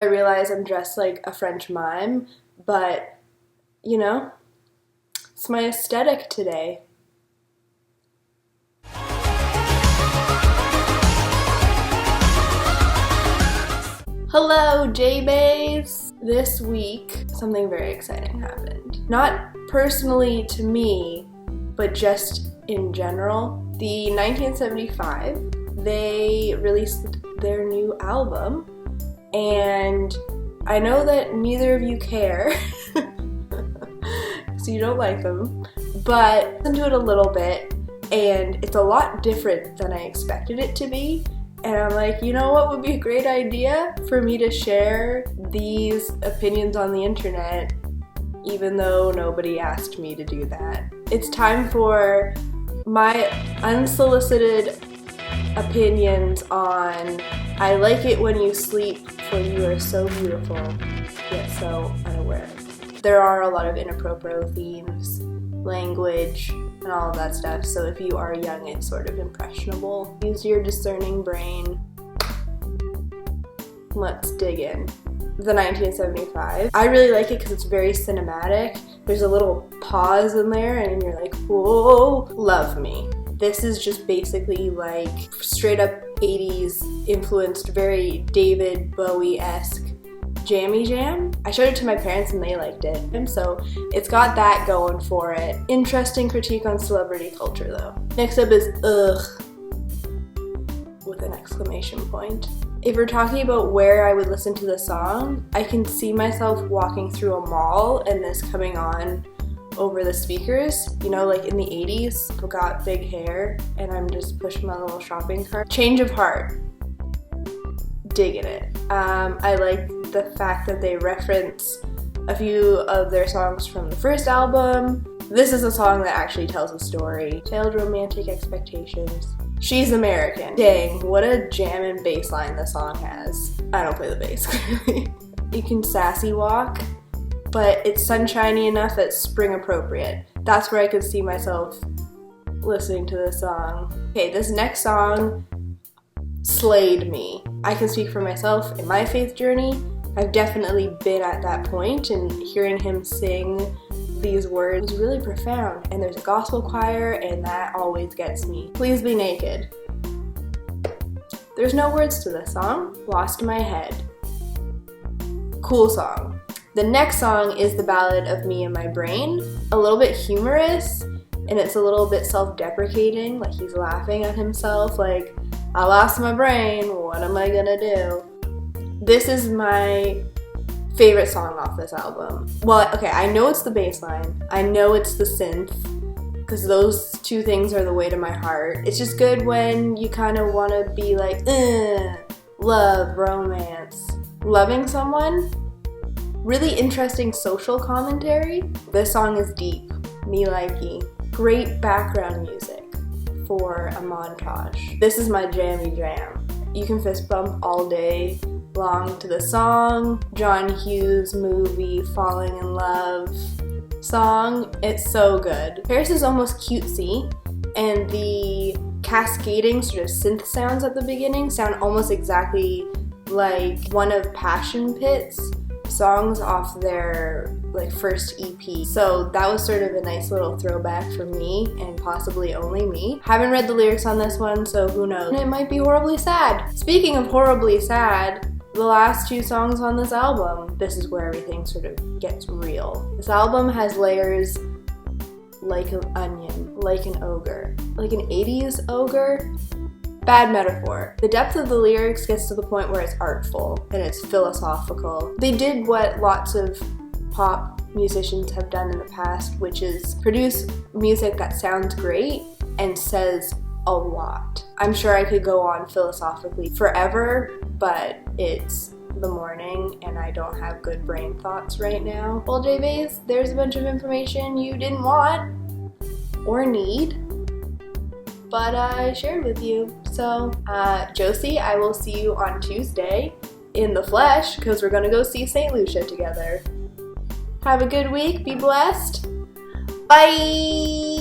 I realize I'm dressed like a French mime, but, you know, it's my aesthetic today. Hello, J-Bays! This week, something very exciting happened. Not personally to me, but just in general. The 1975, they released their new album, and I know that neither of you care, so you don't like them, but listen to it a little bit, and it's a lot different than I expected it to be. And I'm like, you know what would be a great idea? For me to share these opinions on the internet, even though nobody asked me to do that. It's time for my unsolicited opinions on I like it when you sleep, for you are so beautiful, yet so unaware. There are a lot of inappropriate themes, language, and all of that stuff, so if you are young and sort of impressionable, use your discerning brain. Let's dig in. The 1975. I really like it because it's very cinematic. There's a little pause in there and you're like, whoa, love me. This is just basically like straight up 80s influenced, very David Bowie-esque jammy jam. I showed it to my parents and they liked it, and so it's got that going for it. Interesting critique on celebrity culture though. Next up is ugh, with an exclamation point. If we're talking about where I would listen to the song, I can see myself walking through a mall and this coming on over the speakers, you know, like in the 80s, I've got big hair and I'm just pushing my little shopping cart. Change of heart. Digging it. I like the fact that they reference a few of their songs from the first album. This is a song that actually tells a story. Tailed romantic expectations. She's American. Dang, what a jammin' bass line the song has. I don't play the bass, clearly. You can sassy walk, but it's sunshiny enough that it's spring appropriate. That's where I could see myself listening to this song. Okay, this next song slayed me. I can speak for myself in my faith journey. I've definitely been at that point, and hearing him sing these words was really profound. And there's a gospel choir, and that always gets me. Please Be Naked. There's no words to this song. Lost my head. Cool song. The next song is the Ballad of Me and My Brain. A little bit humorous, and it's a little bit self-deprecating, like he's laughing at himself, like, I lost my brain, what am I gonna do? This is my favorite song off this album. Well, okay, I know it's the bass line, I know it's the synth, because those two things are the way to my heart. It's just good when you kind of want to be like, love, romance, loving someone. Really interesting social commentary. This song is deep, me likey. Great background music for a montage. This is my jammy jam. You can fist bump all day long to the song. John Hughes movie Falling in Love song. It's so good. Paris is almost cutesy, and the cascading sort of synth sounds at the beginning sound almost exactly like one of Passion Pit's songs off their first EP. So that was sort of a nice little throwback for me, and possibly only me. Haven't read the lyrics on this one, so who knows. It might be horribly sad. Speaking of horribly sad, the last two songs on this album, this is where everything sort of gets real. This album has layers like an onion, like an ogre, like an 80s ogre. Bad metaphor. The depth of the lyrics gets to the point where it's artful and it's philosophical. They did what lots of pop musicians have done in the past, which is produce music that sounds great and says a lot. I'm sure I could go on philosophically forever, but it's the morning and I don't have good brain thoughts right now. Well, J-Bays, there's a bunch of information you didn't want or need, but I shared with you. So, Josie, I will see you on Tuesday in the flesh, because we're gonna go see St. Lucia together. Have a good week, be blessed. Bye!